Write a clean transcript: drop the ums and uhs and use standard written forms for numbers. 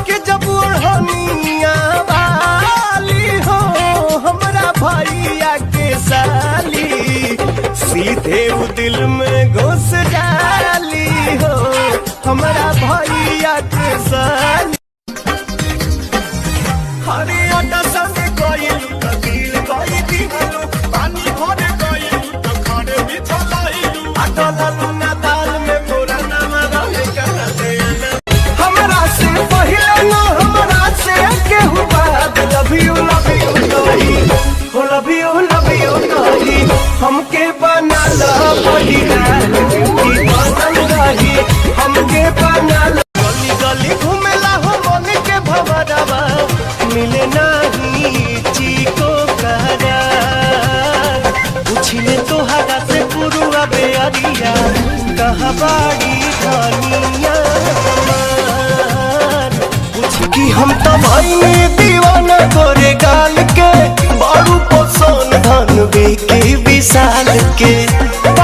के जब ओढ़निया वाली हो हमरा भैया के साली, सीधे वो दिल में घुस डाली हो हमरा भैया के साली। हरियाणा संग गइलू त दिल गइ दिहलू, पानी भर गइलू त खड़े बिछलाइलू, अटललू ना दाल में पूरा नाम रहे कहते हमरा से पहिले न हमरा से केहू बात लव यू कही हो, लव यू कही हमके बना ला बहिना की बनल रही, हमके बना ला। गली गली घूमेला हो मन के भवरवा, मिले नहीं चीको करार, पूछिले तोहरा से पुरुआ बेअरिया कहाँ बाड़ी धनिया हमार, पूछ कि हम तो भाई दीवाना गोरे गाल के, बारू पोसन धन बेके विशाल के।